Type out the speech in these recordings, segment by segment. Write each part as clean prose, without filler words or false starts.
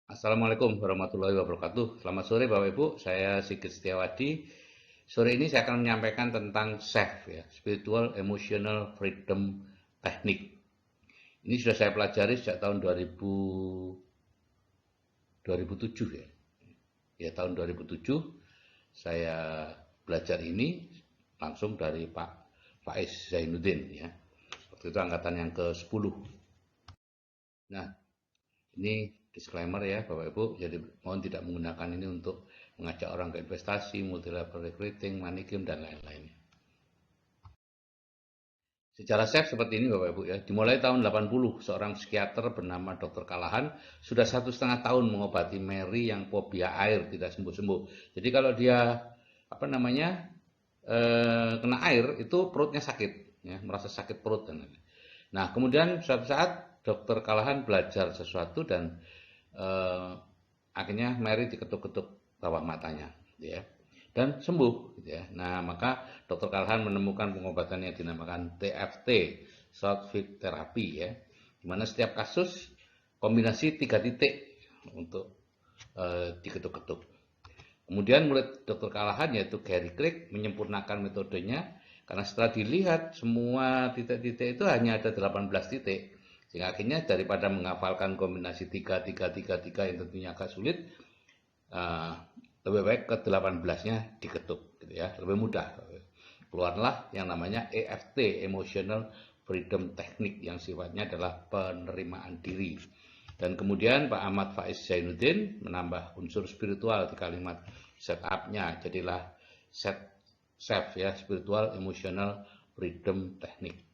Assalamualaikum warahmatullahi wabarakatuh. Selamat sore Bapak Ibu, saya Sigit Setiawadi. Sore ini saya akan menyampaikan tentang SEF, ya, Spiritual Emotional Freedom Technique. Ini sudah saya pelajari sejak tahun 2007 ya. Ya tahun 2007 saya belajar ini langsung dari Pak Faiz Zainuddin ya. Waktu itu angkatan yang ke-10. Nah, ini disclaimer ya Bapak Ibu, jadi mohon tidak menggunakan ini untuk mengajak orang ke investasi, multi level recruiting, money game, dan lain-lain. Secara chef seperti ini Bapak Ibu ya, dimulai tahun 80, seorang psikiater bernama Dr. Kalahan sudah 1,5 tahun mengobati Mary yang fobia air tidak sembuh-sembuh. Jadi kalau dia kena air itu perutnya sakit, ya, merasa sakit perut dan lain-lain. Nah kemudian suatu saat Dr. Kalahan belajar sesuatu dan eh, akhirnya Mary diketuk-ketuk bawah matanya, gitu ya, dan sembuh, gitu ya. Nah maka Dr. Kalahan menemukan pengobatan yang dinamakan TFT, Short Fit Therapy, ya, di mana setiap kasus kombinasi 3 titik untuk diketuk-ketuk. Kemudian murid Dr. Kalahan yaitu Gary Craig menyempurnakan metodenya karena setelah dilihat semua titik-titik itu hanya ada 18 titik. Sehingga akhirnya daripada menghafalkan kombinasi 3 3 3 3 yang tentunya agak sulit, uh, lebih baik ke 18-nya diketuk gitu ya, lebih mudah. Keluarlah yang namanya EFT, Emotional Freedom Technique, yang sifatnya adalah penerimaan diri. Dan kemudian Pak Ahmad Faiz Zainuddin menambah unsur spiritual di kalimat setup-nya, jadilah SEF ya, Spiritual Emotional Freedom Technique.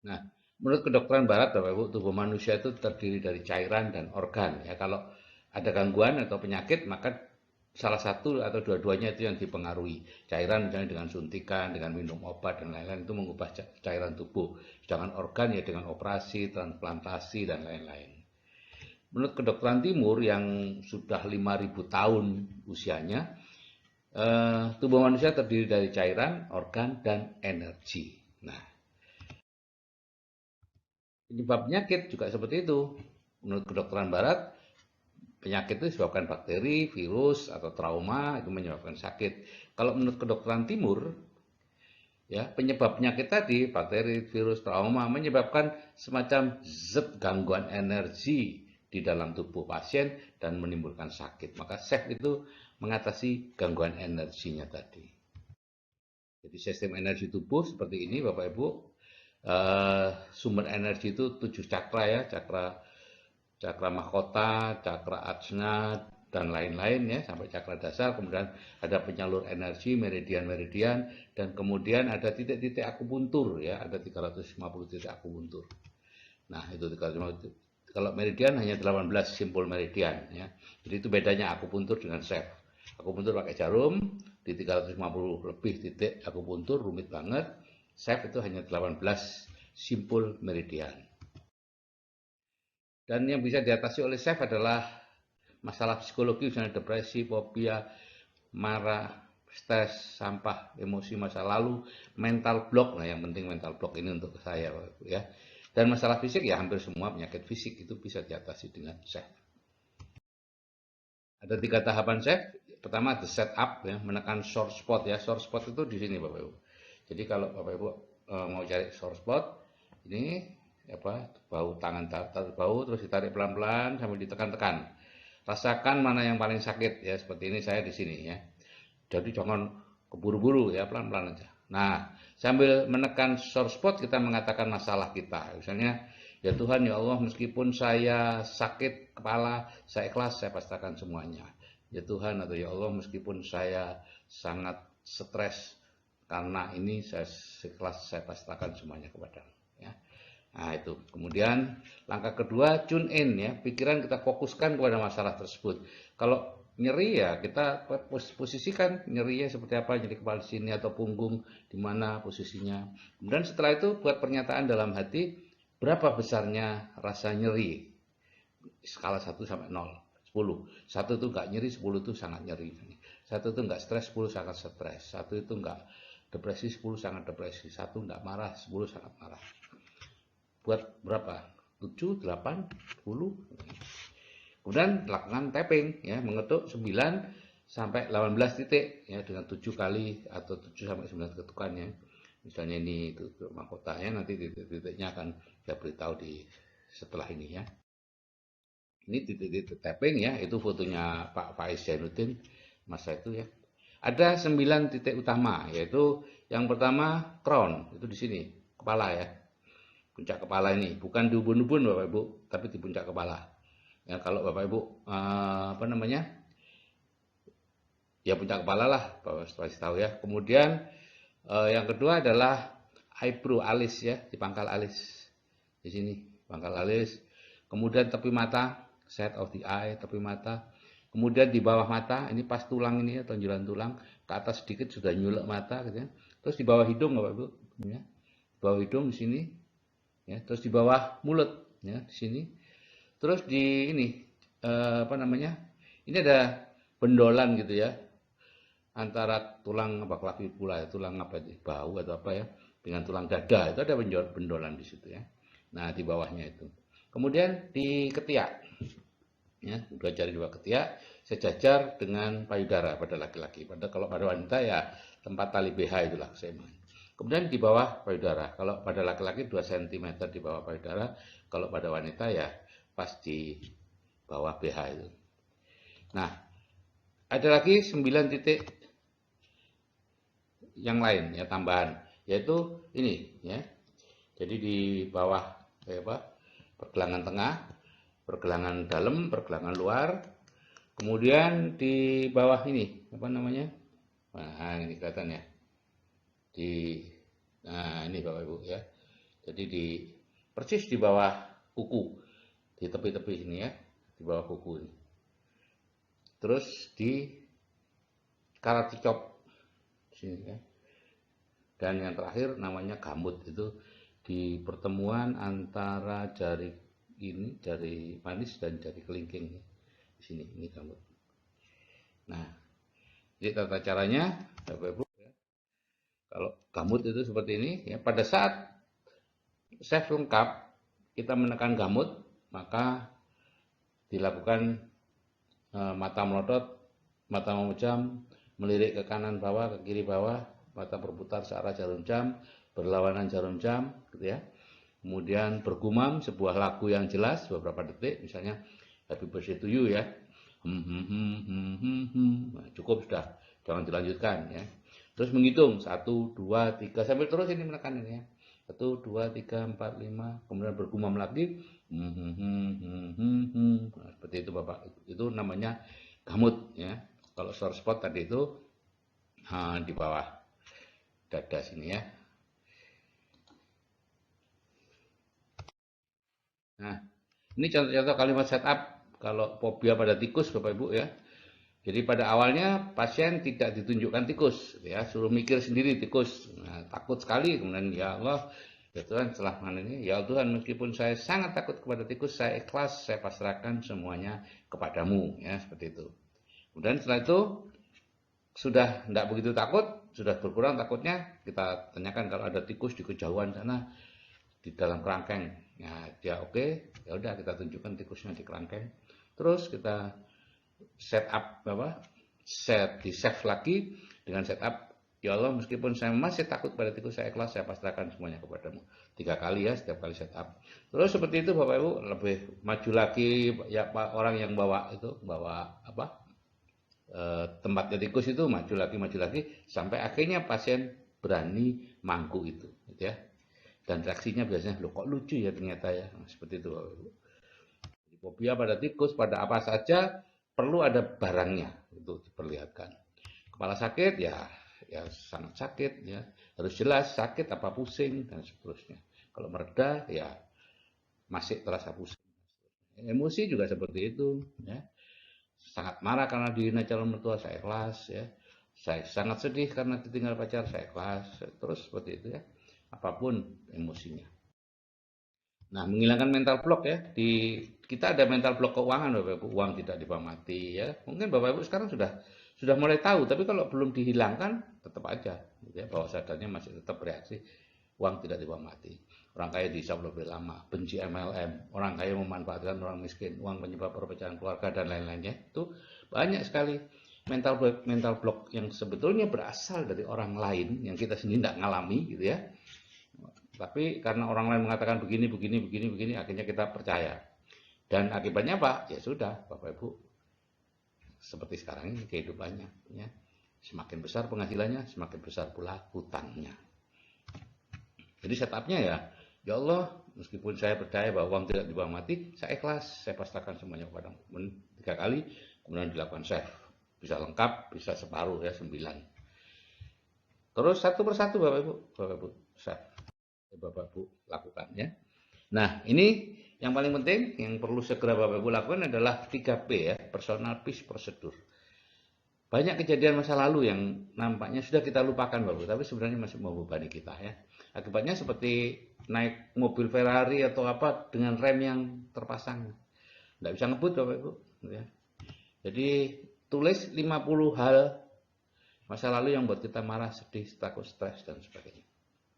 Nah, menurut kedokteran barat Bapak Ibu, tubuh manusia itu terdiri dari cairan dan organ ya. Kalau ada gangguan atau penyakit maka salah satu atau dua-duanya itu yang dipengaruhi. Cairan misalnya dengan suntikan, dengan minum obat dan lain-lain itu mengubah cairan tubuh. Sedangkan organ ya dengan operasi, transplantasi dan lain-lain. Menurut kedokteran timur yang sudah 5.000 tahun usianya, tubuh manusia terdiri dari cairan, organ, dan energi. Nah, penyebab penyakit juga seperti itu. Menurut kedokteran barat, penyakit itu disebabkan bakteri, virus, atau trauma, itu menyebabkan sakit. Kalau menurut kedokteran timur, ya, penyebab penyakit tadi, bakteri, virus, trauma, menyebabkan semacam zat gangguan energi di dalam tubuh pasien dan menimbulkan sakit. Maka SEF itu mengatasi gangguan energinya tadi. Jadi sistem energi tubuh seperti ini Bapak Ibu. Sumber energi itu 7 cakra ya, cakra mahkota, cakra ajna, dan lain-lain ya, sampai cakra dasar. Kemudian ada penyalur energi, meridian-meridian, dan kemudian ada titik-titik akupuntur ya, ada 350 titik akupuntur. Nah itu 350. Kalau meridian hanya 18 simpul meridian ya. Jadi itu bedanya akupuntur dengan chef. Akupuntur pakai jarum di 350 lebih titik akupuntur, rumit banget. Chef itu hanya 18 simpul meridian. Dan yang bisa diatasi oleh chef adalah masalah psikologi, misalnya depresi, fobia, marah, stres, sampah, emosi masa lalu, mental block. Nah, yang penting mental block ini untuk saya ya. Dan masalah fisik ya hampir semua penyakit fisik itu bisa diatasi dengan chef. Ada 3 tahapan chef. Pertama the setup ya, menekan sore spot ya. Sore spot itu di sini Bapak Ibu. Jadi kalau Bapak Ibu mau cari sore spot, ini apa, bau tangan bau terus ditarik pelan-pelan sambil ditekan-tekan. Rasakan mana yang paling sakit ya, seperti ini saya di sini ya. Jadi jangan keburu-buru ya, pelan-pelan aja. Nah, sambil menekan sore spot kita mengatakan masalah kita. Misalnya, ya Tuhan ya Allah, meskipun saya sakit kepala, saya ikhlas, saya pastikan semuanya. Ya Tuhan atau ya Allah, meskipun saya sangat stres karena ini, saya ikhlas, saya pastikan semuanya kepadamu. Ya. Nah itu. Kemudian langkah kedua, tune in ya. Pikiran kita fokuskan kepada masalah tersebut. Kalau nyeri ya kita posisikan nyerinya seperti apa, nyeri kepala di sini atau punggung di mana posisinya. Kemudian setelah itu buat pernyataan dalam hati, berapa besarnya rasa nyeri? Skala 1 sampai 0. 10. 1 itu enggak nyeri, 10 itu sangat nyeri. 1 itu enggak stres, 10 sangat stres. 1 itu enggak depresi, 10 sangat depresi. 1 enggak marah, 10 sangat marah. Buat berapa? 7, 8, 10. Kemudian lakukan tapping ya, mengetuk 9 sampai 18 titik ya dengan 7 kali atau 7 sampai 9 ketukan ya. Misalnya ini itu mahkotanya, nanti titik-titiknya akan saya beritahu di setelah ini ya. Ini titik-titik tapping ya, itu fotonya Pak Faiz Zainuddin masa itu ya. Ada 9 titik utama, yaitu yang pertama crown, itu di sini, kepala ya. Puncak kepala ini, bukan di ubun-ubun Bapak Ibu, tapi di puncak kepala. Ya, kalau Bapak Ibu apa namanya? Ya puncak kepala lah, Bapak pasti tahu ya. Kemudian yang kedua adalah eyebrow, alis ya, di pangkal alis. Di sini, pangkal alis. Kemudian tepi mata, side of the eye, tepi mata. Kemudian di bawah mata, ini pas tulang ini ya, tonjolan tulang, ke atas sedikit sudah nyulek mata gitu ya. Terus di bawah hidung Bapak Ibu, ya. Di bawah hidung di sini, ya. Terus di bawah mulut, ya, di sini. Terus di ini apa namanya? Ini ada bendolan gitu ya, antara tulang apa clavicula, tulang apa itu, bahu atau apa ya, dengan tulang dada itu ada bendolan di situ ya. Nah di bawahnya itu. Kemudian di ketiak, ya, dua jari dua ketiak sejajar dengan payudara pada laki-laki. Kalau pada wanita ya tempat tali BH itulah saya. Kemudian di bawah payudara. Kalau pada laki-laki 2 cm di bawah payudara. Kalau pada wanita ya pas di bawah BH itu. Nah, ada lagi 9 titik yang lain ya tambahan, yaitu ini ya. Jadi di bawah pergelangan tengah, pergelangan dalam, pergelangan luar. Kemudian di bawah ini apa namanya? Nah, ini kelihatan ya. Nah, ini Bapak Ibu ya. Jadi persis di bawah kuku, di tepi-tepi ini ya, di bawah kuku ini. Terus di karate chop sini ya. Dan yang terakhir namanya gamut, itu di pertemuan antara jari ini, jari manis dan jari kelingking di sini, ini gamut. Nah, jadi tata caranya Bapak Ibu ya. Kalau gamut itu seperti ini ya, pada saat chef lengkap kita menekan gamut, maka dilakukan mata melotot, mata memejam, melirik ke kanan bawah, ke kiri bawah, mata berputar searah jarum jam, berlawanan jarum jam, gitu ya. Kemudian bergumam sebuah lagu yang jelas beberapa detik, misalnya Happy Birthday to You ya. Nah, cukup sudah, jangan dilanjutkan ya. Terus menghitung 1, 2, 3 sambil terus ini menekan ini ya. 1, 2, 3, 4, 5, kemudian bergumam lagi. Nah, seperti itu Bapak. Itu namanya gamut ya. Kalau sore spot tadi itu di bawah dada sini ya. Nah, ini contoh-contoh kalimat setup kalau fobia pada tikus Bapak Ibu ya. Jadi pada awalnya pasien tidak ditunjukkan tikus ya, suruh mikir sendiri tikus. Nah, takut sekali, kemudian ya Allah, ya Tuhan setelah ini, ya Tuhan meskipun saya sangat takut kepada tikus, saya ikhlas, saya pasrahkan semuanya kepadamu ya, seperti itu. Kemudian setelah itu sudah tidak begitu takut, sudah berkurang takutnya, kita tanyakan kalau ada tikus di kejauhan sana di dalam kerangkeng. Ya, dia oke, ya udah kita tunjukkan tikusnya di kerangkeng. Terus kita setup di save lagi dengan setup, ya Allah meskipun saya masih takut pada tikus, saya ikhlas, saya pasrahkan semuanya kepadamu. 3 kali ya setiap kali setup. Terus seperti itu Bapak Ibu, lebih maju lagi ya Pak, orang yang bawa tempatnya tikus itu maju lagi sampai akhirnya pasien berani mangku itu gitu ya. Dan reaksinya biasanya, loh kok lucu ya ternyata ya. Nah, seperti itu Bapak Ibu. Fobia pada tikus, pada apa saja perlu ada barangnya untuk diperlihatkan. Kepala sakit ya sangat sakit ya, harus jelas sakit apa pusing dan seterusnya. Kalau mereda ya masih terasa pusing. Emosi juga seperti itu ya. Sangat marah karena dihina calon mertua, saya ikhlas ya. Saya sangat sedih karena ditinggal pacar, saya ikhlas. Terus seperti itu ya. Apapun emosinya. Nah, menghilangkan mental block ya. Kita ada mental block keuangan Bapak Ibu, uang tidak dipamati ya. Mungkin Bapak Ibu sekarang sudah mulai tahu, tapi kalau belum dihilangkan tetap aja gitu ya, bawah sadarnya masih tetap bereaksi uang tidak dipamati. orang kaya dihisap lebih lama, benci MLM, orang kaya memanfaatkan orang miskin, uang penyebab perpecahan keluarga dan lain-lainnya. Itu banyak sekali mental block yang sebetulnya berasal dari orang lain yang kita sendiri tidak ngalami gitu ya. Tapi karena orang lain mengatakan begini, akhirnya kita percaya. Dan akibatnya apa? Ya sudah, Bapak Ibu, seperti sekarang ini kehidupannya. Ya. Semakin besar penghasilannya, semakin besar pula hutangnya. Jadi setupnya ya Allah, meskipun saya percaya bahwa uang tidak dibawa mati, saya ikhlas, saya pasrahkan semuanya kepada 3 kali, kemudian dilakukan save. Bisa lengkap, bisa separuh ya, 9. Terus satu persatu Bapak Ibu save. Bapak Ibu lakukan ya. Nah, ini yang paling penting yang perlu segera Bapak Ibu lakukan adalah 3P ya, personal peace procedure. Banyak kejadian masa lalu yang nampaknya sudah kita lupakan Bapak Ibu, tapi sebenarnya masih membebani kita ya. Akibatnya seperti naik mobil Ferrari atau apa dengan rem yang terpasang. Nggak bisa ngebut Bapak Ibu. Ya. Jadi tulis 50 hal masa lalu yang buat kita marah, sedih, takut, stres, dan sebagainya.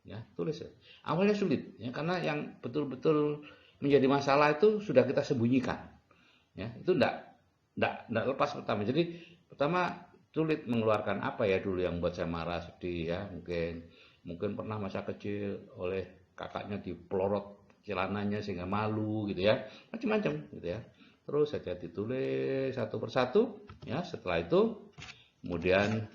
Ya, tulis ya. Awalnya sulit, ya, karena yang betul-betul menjadi masalah itu sudah kita sembunyikan. Ya, itu enggak lepas pertama. Jadi pertama sulit mengeluarkan apa ya dulu yang buat saya marah, sedih ya, mungkin pernah masa kecil oleh kakaknya dipelorot celananya sehingga malu gitu ya, macam-macam gitu ya. Terus saja ditulis satu persatu ya. Setelah itu kemudian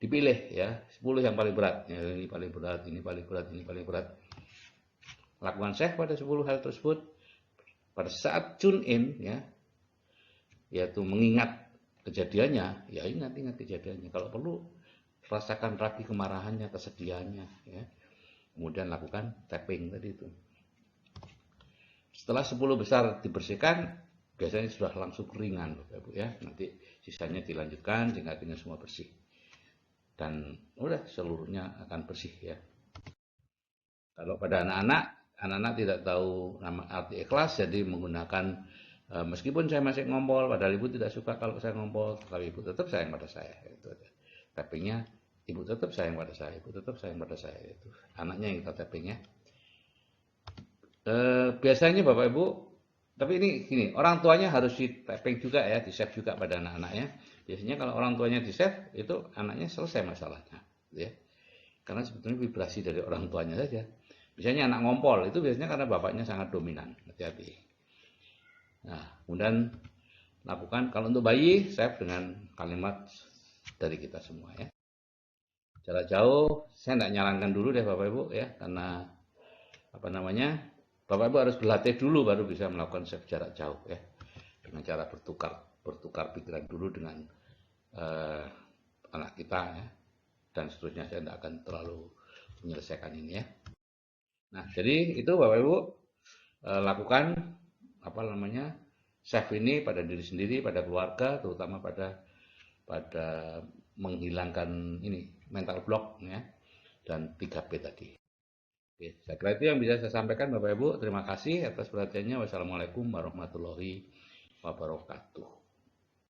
dipilih ya 10 yang paling berat ya, ini paling berat, ini paling berat, ini paling berat. Lakukan save pada 10 hal tersebut. Pada saat tune in ya, yaitu mengingat kejadiannya, ya ingat kejadiannya. Kalau perlu rasakan lagi kemarahannya, kesedihannya ya. Kemudian lakukan tapping tadi itu. Setelah 10 besar dibersihkan, biasanya sudah langsung ringan Bapak Ibu ya. Nanti sisanya dilanjutkan sehingga akhirnya semua bersih. Dan udah seluruhnya akan bersih ya. Kalau pada anak-anak tidak tahu nama arti ikhlas, jadi menggunakan meskipun saya masih ngompol, padahal ibu tidak suka kalau saya ngompol, tapi ibu tetap sayang pada saya. Itu aja. Tappingnya, ibu tetap sayang pada saya, ibu tetap sayang pada saya. Itu anaknya yang kita tappingnya. Biasanya Bapak Ibu, tapi ini gini, orang tuanya harus di tapping juga ya, di save juga pada anak-anaknya. Biasanya kalau orang tuanya di save, itu anaknya selesai masalahnya, ya. Karena sebetulnya vibrasi dari orang tuanya saja. Misalnya anak ngompol, itu biasanya karena bapaknya sangat dominan. Hati-hati. Nah, kemudian lakukan, kalau untuk bayi, save dengan kalimat dari kita semua ya. Jarak jauh, saya tidak nyarankan dulu deh Bapak Ibu ya, karena apa namanya, Bapak Ibu harus berlatih dulu baru bisa melakukan save jarak jauh ya. Dengan cara bertukar pikiran dulu dengan anak kita ya. Dan seterusnya saya tidak akan terlalu menyelesaikan ini ya. Nah, jadi itu Bapak Ibu lakukan apa namanya save ini pada diri sendiri, pada keluarga, terutama pada menghilangkan ini mental block ya, dan 3P tadi. Oke, saya kira itu yang bisa saya sampaikan Bapak Ibu. Terima kasih atas perhatiannya. Wassalamualaikum warahmatullahi wabarakatuh.